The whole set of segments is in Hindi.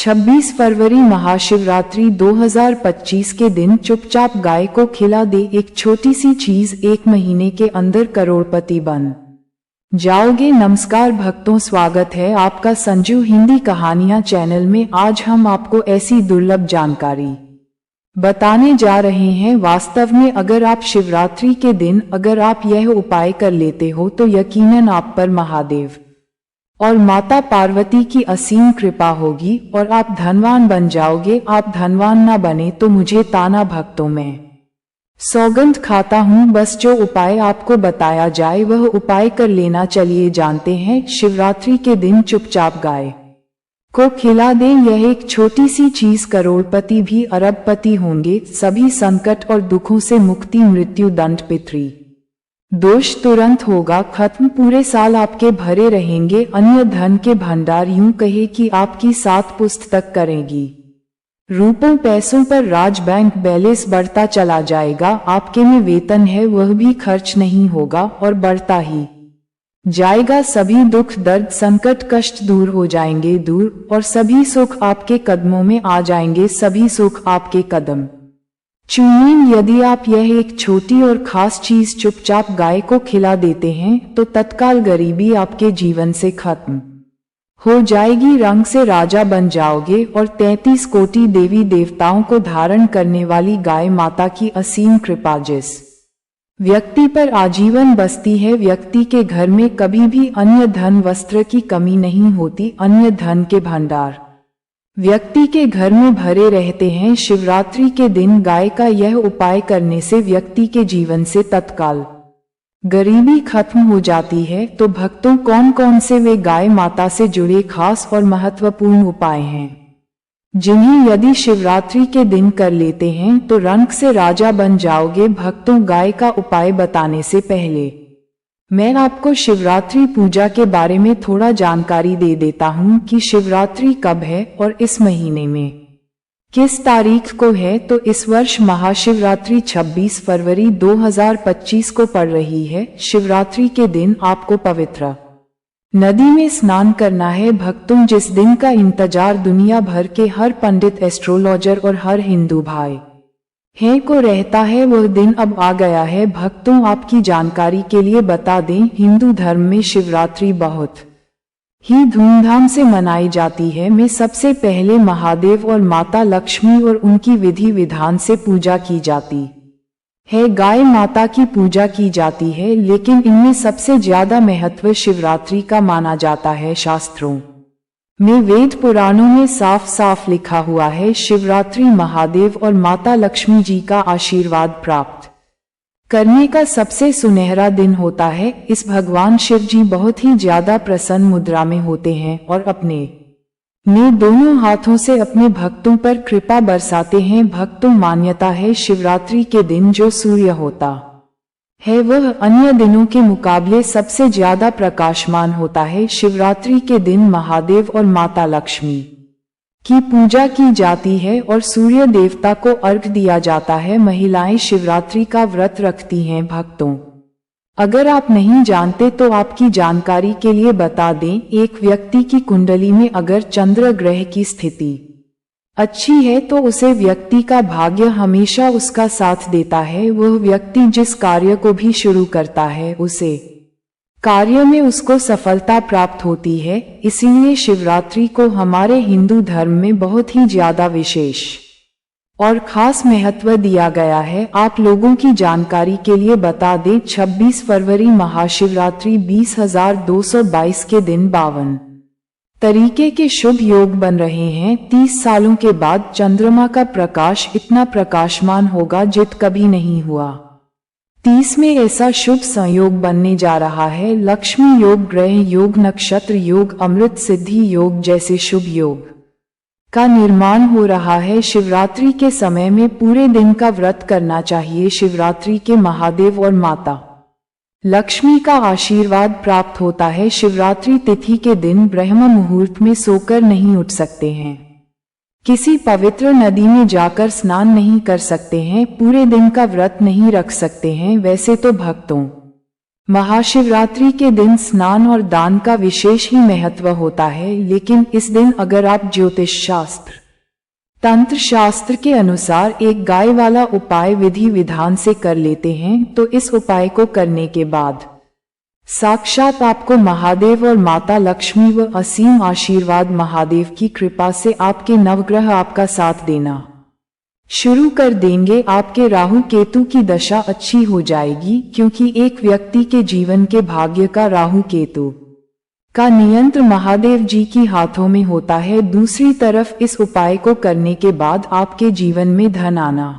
26 फरवरी महाशिवरात्रि 2025 के दिन चुपचाप गाय को खिला दे एक छोटी सी चीज, 1 महीने के अंदर करोड़पति बन जाओगे। नमस्कार भक्तों, स्वागत है आपका संजू हिंदी कहानियां चैनल में। आज हम आपको ऐसी दुर्लभ जानकारी बताने जा रहे हैं। वास्तव में अगर आप शिवरात्रि के दिन अगर आप यह उपाय कर लेते हो तो यकीनन आप पर महादेव और माता पार्वती की असीम कृपा होगी और आप धनवान बन जाओगे। आप धनवान ना बने तो मुझे ताना भक्तों में सौगंध खाता हूँ। बस जो उपाय आपको बताया जाए वह उपाय कर लेना। चलिए जानते हैं। शिवरात्रि के दिन चुपचाप गाय को खिला दें। यह एक छोटी सी चीज करोड़पति भी अरबपति होंगे। सभी संकट और दुखों से मुक्ति, मृत्यु दंड, पितृ दोष तुरंत होगा खत्म। पूरे साल आपके भरे रहेंगे अन्य धन के भंडार। यूं कहे कि आपकी 7 पुस्तक करेंगी। रुपयों पैसों पर राज, बैंक बैलेंस बढ़ता चला जाएगा। आपके में वेतन है वह भी खर्च नहीं होगा और बढ़ता ही जाएगा। सभी दुख दर्द संकट कष्ट दूर हो जाएंगे दूर, और सभी सुख आपके कदमों में आ जाएंगे। सभी सुख आपके कदम चूमें। यदि आप यह एक छोटी और खास चीज चुपचाप गाय को खिला देते हैं तो तत्काल गरीबी आपके जीवन से खत्म हो जाएगी। रंग से राजा बन जाओगे और 33 कोटि देवी देवताओं को धारण करने वाली गाय माता की असीम कृपा जिस व्यक्ति पर आजीवन बसती है, व्यक्ति के घर में कभी भी अन्य धन वस्त्र की कमी नहीं होती। अन्य धन के भंडार व्यक्ति के घर में भरे रहते हैं। शिवरात्रि के दिन गाय का यह उपाय करने से व्यक्ति के जीवन से तत्काल गरीबी खत्म हो जाती है। तो भक्तों, कौन कौन से वे गाय माता से जुड़े खास और महत्वपूर्ण उपाय हैं जिन्हें यदि शिवरात्रि के दिन कर लेते हैं तो रंग से राजा बन जाओगे। भक्तों, गाय का उपाय बताने से पहले मैं आपको शिवरात्रि पूजा के बारे में थोड़ा जानकारी दे देता हूँ कि शिवरात्रि कब है और इस महीने में किस तारीख को है। तो इस वर्ष महाशिवरात्रि 26 फरवरी 2025 को पड़ रही है। शिवरात्रि के दिन आपको पवित्र नदी में स्नान करना है। भक्तों, जिस दिन का इंतजार दुनिया भर के हर पंडित, एस्ट्रोलॉजर और हर हिंदू भाई है को रहता है, वह दिन अब आ गया है। भक्तों, आपकी जानकारी के लिए बता दें, हिंदू धर्म में शिवरात्रि बहुत ही धूमधाम से मनाई जाती है। में सबसे पहले महादेव और माता लक्ष्मी और उनकी विधि विधान से पूजा की जाती है। गाय माता की पूजा की जाती है, लेकिन इनमें सबसे ज्यादा महत्व शिवरात्रि का माना जाता है। शास्त्रों में, वेद पुराणों में साफ साफ लिखा हुआ है, शिवरात्रि महादेव और माता लक्ष्मी जी का आशीर्वाद प्राप्त करने का सबसे सुनहरा दिन होता है। इस भगवान शिव जी बहुत ही ज्यादा प्रसन्न मुद्रा में होते हैं और अपने में दोनों हाथों से अपने भक्तों पर कृपा बरसाते हैं। भक्तों, मान्यता है शिवरात्रि के दिन जो सूर्य होता है वह अन्य दिनों के मुकाबले सबसे ज्यादा प्रकाशमान होता है। शिवरात्रि के दिन महादेव और माता लक्ष्मी की पूजा की जाती है और सूर्य देवता को अर्घ दिया जाता है। महिलाएं शिवरात्रि का व्रत रखती हैं। भक्तों, अगर आप नहीं जानते तो आपकी जानकारी के लिए बता दें, एक व्यक्ति की कुंडली में अगर चंद्र ग्रह की स्थिति अच्छी है तो उसे व्यक्ति का भाग्य हमेशा उसका साथ देता है। वह व्यक्ति जिस कार्य को भी शुरू करता है उसे कार्य में उसको सफलता प्राप्त होती है। इसीलिए शिवरात्रि को हमारे हिंदू धर्म में बहुत ही ज्यादा विशेष और खास महत्व दिया गया है। आप लोगों की जानकारी के लिए बता दें, 26 फरवरी महाशिवरात्रि 20,222 के दिन 52 तरीके के शुभ योग बन रहे हैं। 30 सालों के बाद चंद्रमा का प्रकाश इतना प्रकाशमान होगा जित कभी नहीं हुआ। 30 में ऐसा शुभ संयोग बनने जा रहा है। लक्ष्मी योग, ग्रह योग, नक्षत्र योग, अमृत सिद्धि योग जैसे शुभ योग का निर्माण हो रहा है। शिवरात्रि के समय में पूरे दिन का व्रत करना चाहिए। शिवरात्रि के महादेव और माता लक्ष्मी का आशीर्वाद प्राप्त होता है। शिवरात्रि तिथि के दिन ब्रह्म मुहूर्त में सोकर नहीं उठ सकते हैं। किसी पवित्र नदी में जाकर स्नान नहीं कर सकते हैं। पूरे दिन का व्रत नहीं रख सकते हैं। वैसे तो भक्तों, महाशिवरात्रि के दिन स्नान और दान का विशेष ही महत्व होता है, लेकिन इस दिन अगर आप ज्योतिष शास्त्र, तंत्र शास्त्र के अनुसार एक गाय वाला उपाय विधि विधान से कर लेते हैं तो इस उपाय को करने के बाद साक्षात आपको महादेव और माता लक्ष्मी व असीम आशीर्वाद महादेव की कृपा से आपके नवग्रह आपका साथ देना शुरू कर देंगे। आपके राहु केतु की दशा अच्छी हो जाएगी, क्योंकि एक व्यक्ति के जीवन के भाग्य का राहु केतु का नियंत्रण महादेव जी की हाथों में होता है। दूसरी तरफ इस उपाय को करने के बाद आपके जीवन में धन आना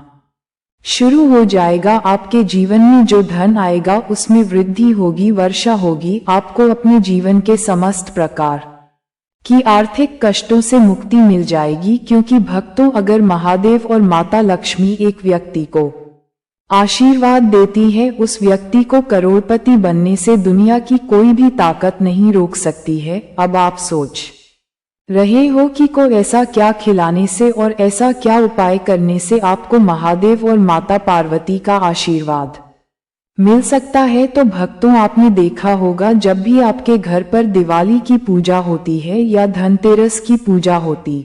शुरू हो जाएगा। आपके जीवन में जो धन आएगा उसमें वृद्धि होगी, वर्षा होगी। आपको अपने जीवन के समस्त प्रकार की आर्थिक कष्टों से मुक्ति मिल जाएगी, क्योंकि भक्तों अगर महादेव और माता लक्ष्मी एक व्यक्ति को आशीर्वाद देती है, उस व्यक्ति को करोड़पति बनने से दुनिया की कोई भी ताकत नहीं रोक सकती है। अब आप सोच रहे हो कि को ऐसा क्या खिलाने से और ऐसा क्या उपाय करने से आपको महादेव और माता पार्वती का आशीर्वाद मिल सकता है। तो भक्तों, आपने देखा होगा जब भी आपके घर पर दिवाली की पूजा होती है या धनतेरस की पूजा होती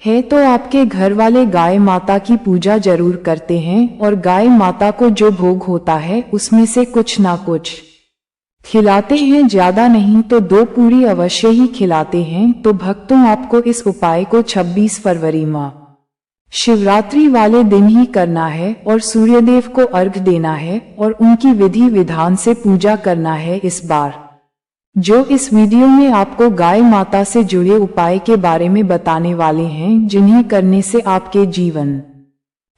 है तो आपके घर वाले गाय माता की पूजा जरूर करते हैं, और गाय माता को जो भोग होता है उसमें से कुछ ना कुछ खिलाते हैं, ज्यादा नहीं तो 2 पूरी अवश्य ही खिलाते हैं। तो भक्तों, आपको इस उपाय को 26 फरवरी माह शिवरात्रि वाले दिन ही करना है और सूर्यदेव को अर्घ्य देना है और उनकी विधि विधान से पूजा करना है। इस बार जो इस वीडियो में आपको गाय माता से जुड़े उपाय के बारे में बताने वाले हैं, जिन्हें करने से आपके जीवन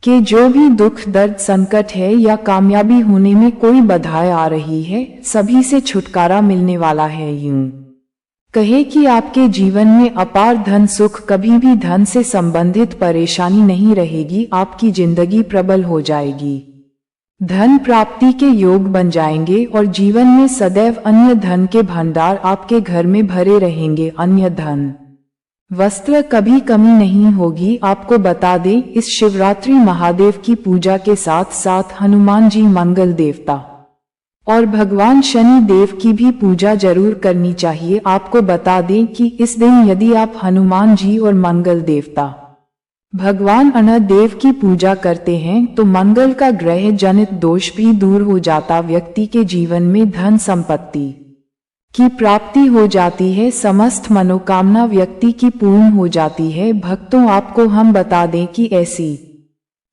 के जो भी दुख दर्द संकट है या कामयाबी होने में कोई बाधाएं आ रही है, सभी से छुटकारा मिलने वाला है। यूं कहे कि आपके जीवन में अपार धन सुख, कभी भी धन से संबंधित परेशानी नहीं रहेगी। आपकी जिंदगी प्रबल हो जाएगी, धन प्राप्ति के योग बन जाएंगे और जीवन में सदैव अन्य धन के भंडार आपके घर में भरे रहेंगे। अन्य धन वस्त्र कभी कमी नहीं होगी। आपको बता दें, इस शिवरात्रि महादेव की पूजा के साथ साथ हनुमान जी, मंगल देवता और भगवान शनि देव की भी पूजा जरूर करनी चाहिए। आपको बता दें कि इस दिन यदि आप हनुमान जी और मंगल देवता भगवान अनदेव की पूजा करते हैं तो मंगल का ग्रह जनित दोष भी दूर हो जाता, व्यक्ति के जीवन में धन संपत्ति की प्राप्ति हो जाती है, समस्त मनोकामना व्यक्ति की पूर्ण हो जाती है। भक्तों, आपको हम बता दें कि ऐसी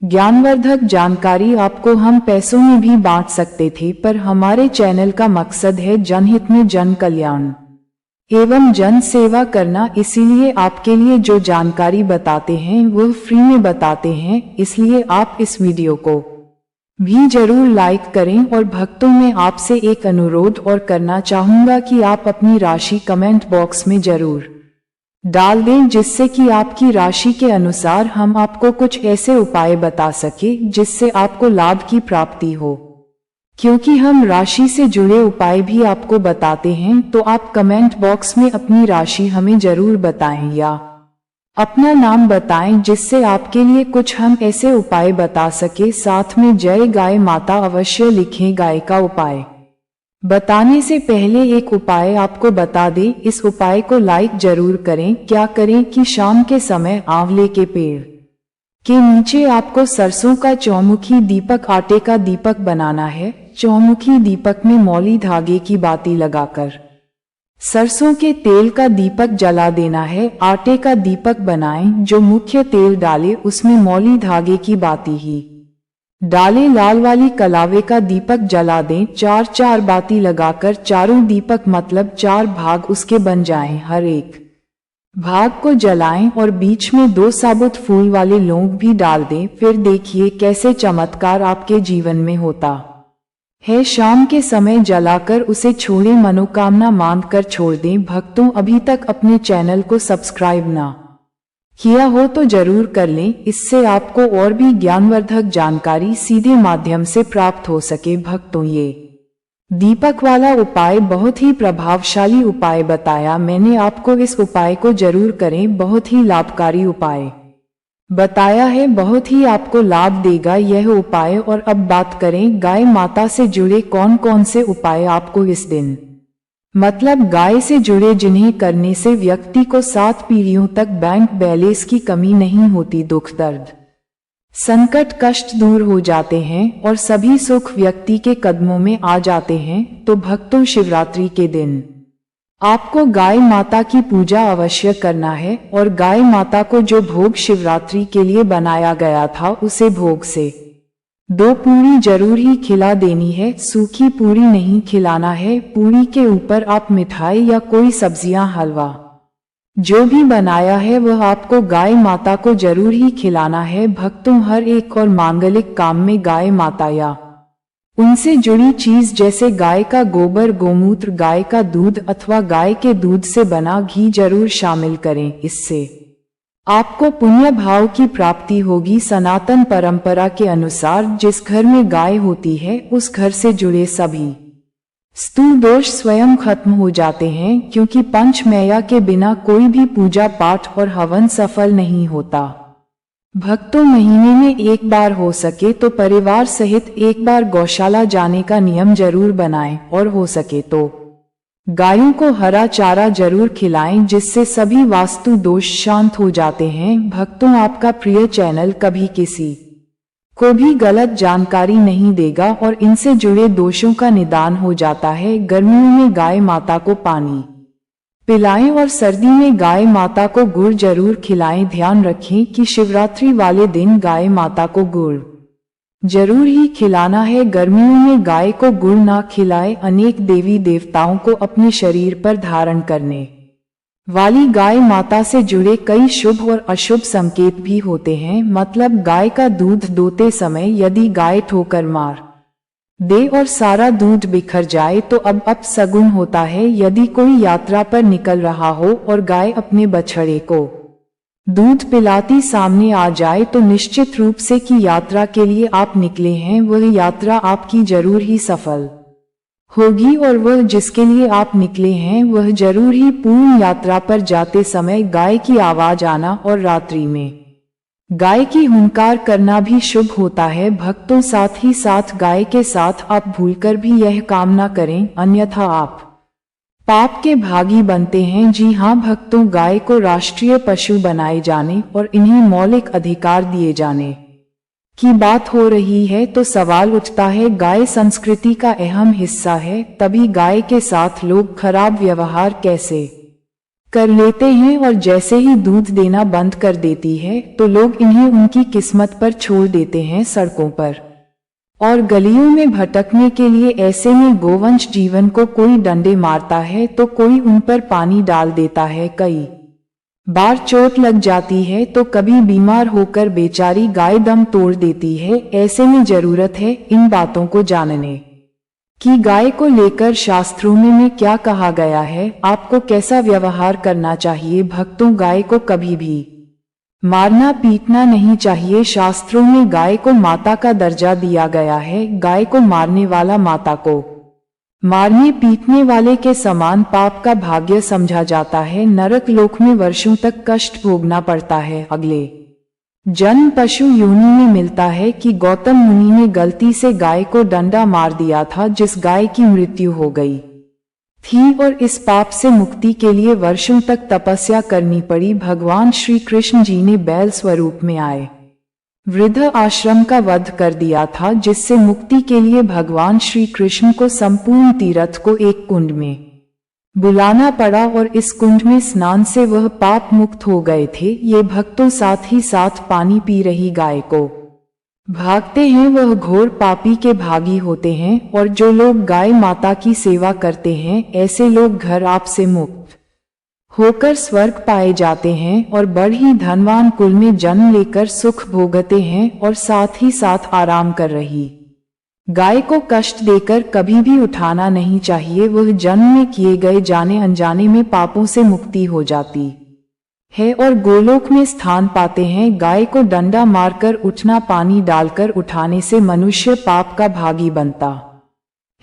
ज्ञानवर्धक जानकारी आपको हम पैसों में भी बांट सकते थे, पर हमारे चैनल का मकसद है जनहित में जन कल्याण एवं जन सेवा करना। इसीलिए आपके लिए जो जानकारी बताते हैं वह फ्री में बताते हैं, इसलिए आप इस वीडियो को भी जरूर लाइक करें। और भक्तों, मैं आपसे एक अनुरोध और करना चाहूंगा कि आप अपनी राशि कमेंट बॉक्स में जरूर डाल दें, जिससे कि आपकी राशि के अनुसार हम आपको कुछ ऐसे उपाय बता सके जिससे आपको लाभ की प्राप्ति हो। क्योंकि हम राशि से जुड़े उपाय भी आपको बताते हैं, तो आप कमेंट बॉक्स में अपनी राशि हमें जरूर बताएं या अपना नाम बताएं, जिससे आपके लिए कुछ हम ऐसे उपाय बता सके। साथ में जय गाय माता अवश्य लिखें। गाय का उपाय बताने से पहले एक उपाय आपको बता दें, इस उपाय को लाइक जरूर करें। क्या करें कि शाम के समय आंवले के पेड़ के नीचे आपको सरसों का चौमुखी दीपक, आटे का दीपक बनाना है। चौमुखी दीपक में मौली धागे की बाती लगाकर सरसों के तेल का दीपक जला देना है। आटे का दीपक बनाएं, जो मुख्य तेल डाले उसमें मौली धागे की बाती ही डाले। लाल वाली कलावे का दीपक जला दें। 4-4 बाती लगाकर चारों दीपक मतलब 4 भाग उसके बन जाएं। हर एक भाग को जलाएं और बीच में 2 साबुत फूल वाले लौंग भी डाल दें। फिर देखिए कैसे चमत्कार आपके जीवन में होता है। शाम के समय जलाकर उसे छोड़े, मनोकामना मांग कर छोड़ दें। भक्तों, अभी तक अपने चैनल को सब्सक्राइब ना किया हो तो जरूर कर लें, इससे आपको और भी ज्ञानवर्धक जानकारी सीधे माध्यम से प्राप्त हो सके। भक्तों, ये दीपक वाला उपाय बहुत ही प्रभावशाली उपाय बताया मैंने आपको। इस उपाय को जरूर करें, बहुत ही लाभकारी उपाय बताया है, बहुत ही आपको लाभ देगा यह उपाय। और अब बात करें गाय माता से जुड़े कौन कौन से उपाय आपको इस दिन, मतलब गाय से जुड़े, जिन्हें करने से व्यक्ति को 7 पीढ़ियों तक बैंक बैलेंस की कमी नहीं होती, दुख दर्द संकट कष्ट दूर हो जाते हैं और सभी सुख व्यक्ति के कदमों में आ जाते हैं। तो भक्तों, शिवरात्रि के दिन आपको गाय माता की पूजा अवश्य करना है और गाय माता को जो भोग शिवरात्रि के लिए बनाया गया था उसे भोग से 2 पूरी जरूर ही खिला देनी है, सूखी पूरी नहीं खिलाना है। पूरी के ऊपर आप मिठाई या कोई सब्जियां, हलवा जो भी बनाया है वह आपको गाय माता को जरूर ही खिलाना है। भक्तों, हर एक और मांगलिक काम में गाय माता या उनसे जुड़ी चीज जैसे गाय का गोबर, गोमूत्र, गाय का दूध अथवा गाय के दूध से बना घी जरूर शामिल करें। इससे आपको पुण्य भाव की प्राप्ति होगी। सनातन परंपरा के अनुसार जिस घर में गाय होती है उस घर से जुड़े सभी स्थूल दोष स्वयं खत्म हो जाते हैं, क्योंकि पंच मैया के बिना कोई भी पूजा पाठ और हवन सफल नहीं होता। भक्तों, महीने में एक बार हो सके तो परिवार सहित एक बार गौशाला जाने का नियम जरूर बनाएं और हो सके तो गायों को हरा चारा जरूर खिलाएं, जिससे सभी वास्तु दोष शांत हो जाते हैं। भक्तों, आपका प्रिय चैनल कभी किसी को भी गलत जानकारी नहीं देगा और इनसे जुड़े दोषों का निदान हो जाता है। गर्मियों में गाय माता को पानी पिलाएं और सर्दी में गाय माता को गुड़ जरूर खिलाएं। ध्यान रखें कि शिवरात्रि वाले दिन गाय माता को गुड़ जरूर ही खिलाना है। गर्मियों में गाय को गुड़ ना खिलाएं। अनेक देवी देवताओं को अपने शरीर पर धारण करने वाली गाय माता से जुड़े कई शुभ और अशुभ संकेत भी होते हैं। मतलब गाय का दूध दोते समय यदि गाय ठोकर मार दे और सारा दूध बिखर जाए तो अब अपशगुन होता है। यदि कोई यात्रा पर निकल रहा हो और गाय अपने बछड़े को दूध पिलाती सामने आ जाए तो निश्चित रूप से कि यात्रा के लिए आप निकले हैं वह यात्रा आपकी जरूर ही सफल होगी और वह जिसके लिए आप निकले हैं वह जरूर ही पूर्ण यात्रा पर जाते समय गाय की आवाज आना और रात्रि में गाय की हुंकार करना भी शुभ होता है। भक्तों, साथ ही साथ गाय के साथ आप भूलकर भी यह काम ना करें, अन्यथा आप पाप के भागी बनते हैं। जी हाँ भक्तों, गाय को राष्ट्रीय पशु बनाए जाने और इन्हें मौलिक अधिकार दिए जाने की बात हो रही है तो सवाल उठता है, गाय संस्कृति का अहम हिस्सा है, तभी गाय के साथ लोग खराब व्यवहार कैसे कर लेते हैं और जैसे ही दूध देना बंद कर देती है तो लोग इन्हें उनकी किस्मत पर छोड़ देते हैं, सड़कों पर और गलियों में भटकने के लिए। ऐसे में गोवंश जीवन को कोई डंडे मारता है तो कोई उन पर पानी डाल देता है, कई बार चोट लग जाती है तो कभी बीमार होकर बेचारी गाय दम तोड़ देती है। ऐसे में जरूरत है इन बातों को जानने कि गाय को लेकर शास्त्रों में क्या कहा गया है, आपको कैसा व्यवहार करना चाहिए। भक्तों, गाय को कभी भी मारना पीटना नहीं चाहिए। शास्त्रों में गाय को माता का दर्जा दिया गया है। गाय को मारने वाला माता को मारने पीटने वाले के समान पाप का भाग्य समझा जाता है। नरक लोक में वर्षों तक कष्ट भोगना पड़ता है। अगले जन्म पशु योनि में मिलता है कि गौतम मुनि ने गलती से गाय को डंडा मार दिया था, जिस गाय की मृत्यु हो गई थी और इस पाप से मुक्ति के लिए वर्षों तक तपस्या करनी पड़ी। भगवान श्री कृष्ण जी ने बैल स्वरूप में आए वृद्ध आश्रम का वध कर दिया था, जिससे मुक्ति के लिए भगवान श्री कृष्ण को संपूर्ण तीर्थ को एक कुंड में बुलाना पड़ा और इस कुंड में स्नान से वह पाप मुक्त हो गए थे। ये भक्तों, साथ ही साथ पानी पी रही गाय को भागते हैं वह घोर पापी के भागी होते हैं। और जो लोग गाय माता की सेवा करते हैं ऐसे लोग घर आप से मुक्त होकर स्वर्ग पाए जाते हैं और बड़ ही धनवान कुल में जन्म लेकर सुख भोगते हैं और साथ ही साथ आराम कर रही गाय को कष्ट देकर कभी भी उठाना नहीं चाहिए। वह जन्म में किए गए जाने अनजाने में पापों से मुक्ति हो जाती है और गोलोक में स्थान पाते हैं। गाय को डंडा मारकर उठना, पानी डालकर उठाने से मनुष्य पाप का भागी बनता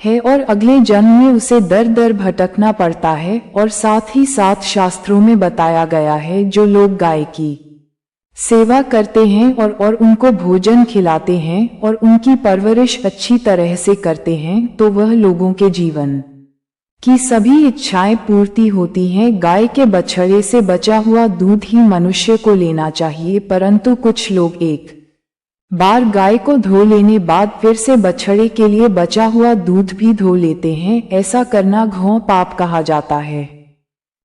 है और अगले जन्म में उसे दर दर भटकना पड़ता है। और साथ ही साथ शास्त्रों में बताया गया है जो लोग गाय की सेवा करते हैं और उनको भोजन खिलाते हैं और उनकी परवरिश अच्छी तरह से करते हैं तो वह लोगों के जीवन की सभी इच्छाएं पूर्ति होती हैं। गाय के बछड़े से बचा हुआ दूध ही मनुष्य को लेना चाहिए, परंतु कुछ लोग एक बार गाय को धो लेने बाद फिर से बछड़े के लिए बचा हुआ दूध भी धो लेते हैं। ऐसा करना घोर पाप कहा जाता है।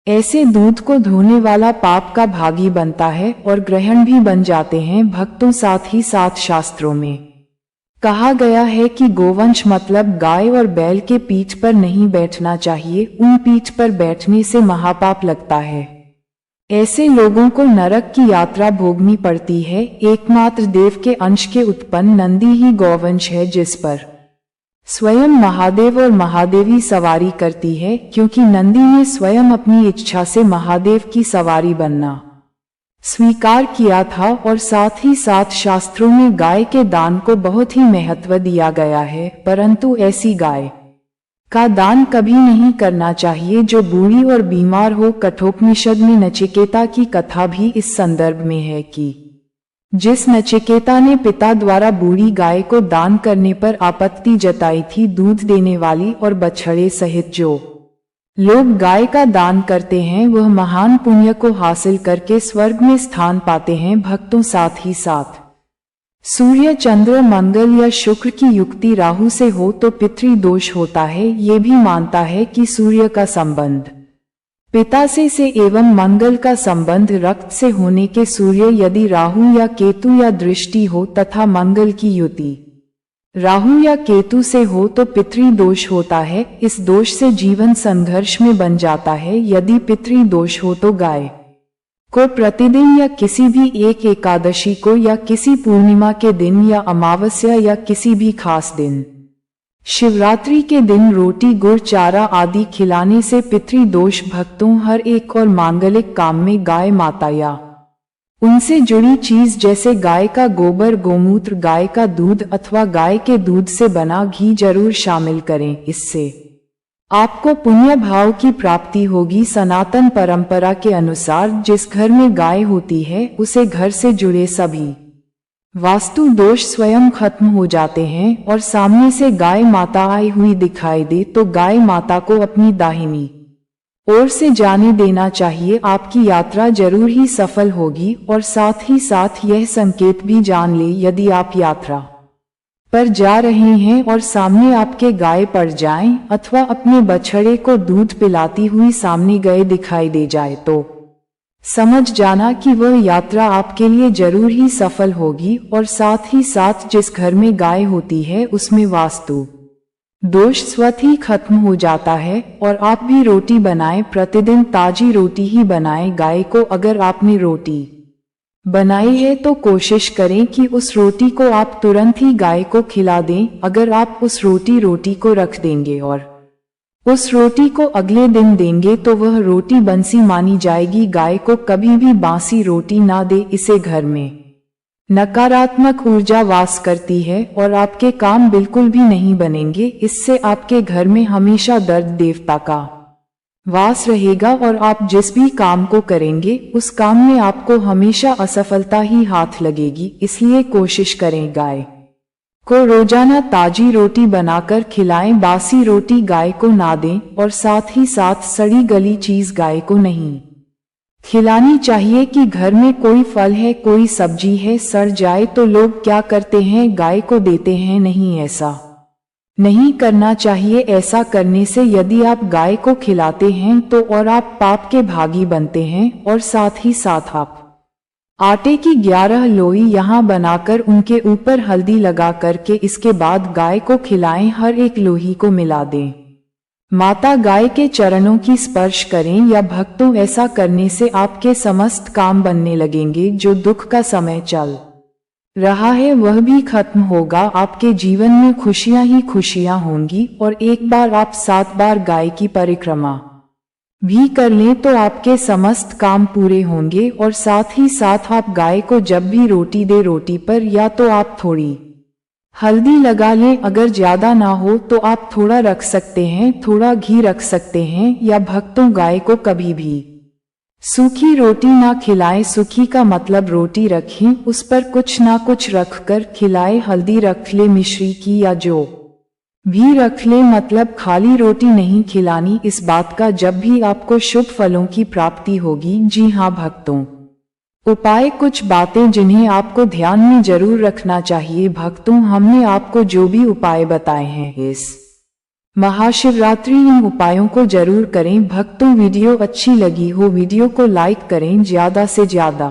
ऐसे दूध को धोने वाला पाप का भागी बनता है और ग्रहण भी बन जाते हैं भक्तों। साथ ही साथ शास्त्रों में कहा गया है कि गोवंश मतलब गाय और बैल के पीठ पर नहीं बैठना चाहिए, उन पीठ पर बैठने से महापाप लगता है। ऐसे लोगों को नरक की यात्रा भोगनी पड़ती है। एकमात्र देव के अंश के उत्पन्न नंदी ही गौवंश है, जिस पर स्वयं महादेव और महादेवी सवारी करती है, क्योंकि नंदी ने स्वयं अपनी इच्छा से महादेव की सवारी बनना स्वीकार किया था। और साथ ही साथ शास्त्रों में गाय के दान को बहुत ही महत्व दिया गया है, परंतु ऐसी गाय का दान कभी नहीं करना चाहिए जो बूढ़ी और बीमार हो। कठोपनिषद में नचिकेता की कथा भी इस संदर्भ में है कि जिस नचिकेता ने पिता द्वारा बूढ़ी गाय को दान करने पर आपत्ति जताई थी, दूध देने वाली और बछड़े सहित जो लोग गाय का दान करते हैं वह महान पुण्य को हासिल करके स्वर्ग में स्थान पाते हैं भक्तों। साथ ही साथ सूर्य, चंद्र, मंगल या शुक्र की युक्ति राहु से हो तो पितृ दोष होता है। ये भी मानता है कि सूर्य का संबंध पिता से एवं मंगल का संबंध रक्त से होने के सूर्य यदि राहु या केतु या दृष्टि हो तथा मंगल की युति राहु या केतु से हो तो पितृ दोष होता है। इस दोष से जीवन संघर्ष में बन जाता है। यदि पितृ दोष हो तो गाय को प्रतिदिन या किसी भी एक एकादशी को या किसी पूर्णिमा के दिन या अमावस्या या किसी भी खास दिन, शिवरात्रि के दिन रोटी, गुड़, चारा आदि खिलाने से पितृ दोष भक्तों हर एक और मांगलिक काम में गाय माता या उनसे जुड़ी चीज जैसे गाय का गोबर, गोमूत्र, गाय का दूध अथवा गाय के दूध से बना घी जरूर शामिल करें। इससे आपको पुण्य भाव की प्राप्ति होगी। सनातन परंपरा के अनुसार जिस घर में गाय होती है उसे घर से जुड़े सभी वास्तु दोष स्वयं खत्म हो जाते हैं। और सामने से गाय माता आई हुई दिखाई दे तो गाय माता को अपनी दाहिनी ओर से जाने देना चाहिए। आपकी यात्रा जरूर ही सफल होगी। और साथ ही साथ यह संकेत भी जान ले, यदि आप यात्रा पर जा रहे हैं और सामने आपके गाय पड़ जाएं अथवा अपने बछड़े को दूध पिलाती हुई सामने गए दिखाई दे जाए तो समझ जाना कि वह यात्रा आपके लिए जरूर ही सफल होगी। और साथ ही साथ जिस घर में गाय होती है उसमें वास्तु दोष स्वतः ही खत्म हो जाता है। और आप भी रोटी बनाएं, प्रतिदिन ताजी रोटी ही बनाएं। गाय को अगर आपने रोटी बनाई है तो कोशिश करें कि उस रोटी को आप तुरंत ही गाय को खिला दें। अगर आप उस रोटी को रख देंगे और उस रोटी को अगले दिन देंगे तो वह रोटी बंसी मानी जाएगी। गाय को कभी भी बासी रोटी ना दे, इसे घर में नकारात्मक ऊर्जा वास करती है और आपके काम बिल्कुल भी नहीं बनेंगे। इससे आपके घर में हमेशा दर्द देवता का वास रहेगा और आप जिस भी काम को करेंगे उस काम में आपको हमेशा असफलता ही हाथ लगेगी। इसलिए कोशिश करें गाय को रोजाना ताजी रोटी बनाकर खिलाएं। बासी रोटी गाय को ना दें और साथ ही साथ सड़ी गली चीज गाय को नहीं खिलानी चाहिए। कि घर में कोई फल है, कोई सब्जी है, सड़ जाए तो लोग क्या करते हैं, गाय को देते हैं। नहीं, ऐसा नहीं करना चाहिए। ऐसा करने से यदि आप गाय को खिलाते हैं तो और आप पाप के भागी बनते हैं। और साथ ही साथ आप आटे की 11 लोई यहाँ बनाकर उनके ऊपर हल्दी लगा करके इसके बाद गाय को खिलाएं। हर एक लोही को मिला दें, माता गाय के चरणों की स्पर्श करें। या भक्तों, ऐसा करने से आपके समस्त काम बनने लगेंगे। जो दुख का समय चल रहा है वह भी खत्म होगा। आपके जीवन में खुशियां ही खुशियां होंगी। और एक बार आप 7 बार गाय की परिक्रमा भी कर लें तो आपके समस्त काम पूरे होंगे। और साथ ही साथ आप गाय को जब भी रोटी दे, रोटी पर या तो आप थोड़ी हल्दी लगा लें। अगर ज्यादा ना हो तो आप थोड़ा रख सकते हैं, थोड़ा घी रख सकते हैं। या भक्तों, गाय को कभी भी सूखी रोटी ना खिलाएं। सूखी का मतलब रोटी रखें, उस पर कुछ ना कुछ रखकर खिलाएं। हल्दी रख ले, मिश्री की या जो भी रख ले, मतलब खाली रोटी नहीं खिलानी। इस बात का जब भी आपको शुभ फलों की प्राप्ति होगी। जी हाँ भक्तों, उपाय कुछ बातें जिन्हें आपको ध्यान में जरूर रखना चाहिए। भक्तों, हमने आपको जो भी उपाय बताए हैं इस महाशिवरात्रि इन उपायों को जरूर करें। भक्तों, वीडियो अच्छी लगी हो वीडियो को लाइक करें, ज्यादा से ज्यादा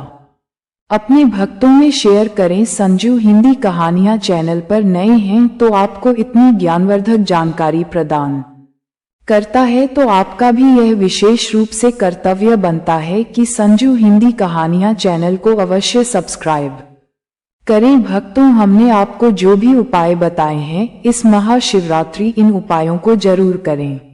अपने भक्तों में शेयर करें। संजू हिंदी कहानियां चैनल पर नए हैं तो आपको इतनी ज्ञानवर्धक जानकारी प्रदान करता है तो आपका भी यह विशेष रूप से कर्तव्य बनता है कि संजू हिंदी कहानियां चैनल को अवश्य सब्सक्राइब करें। भक्तों, हमने आपको जो भी उपाय बताए हैं इस महाशिवरात्रि इन उपायों को जरूर करें।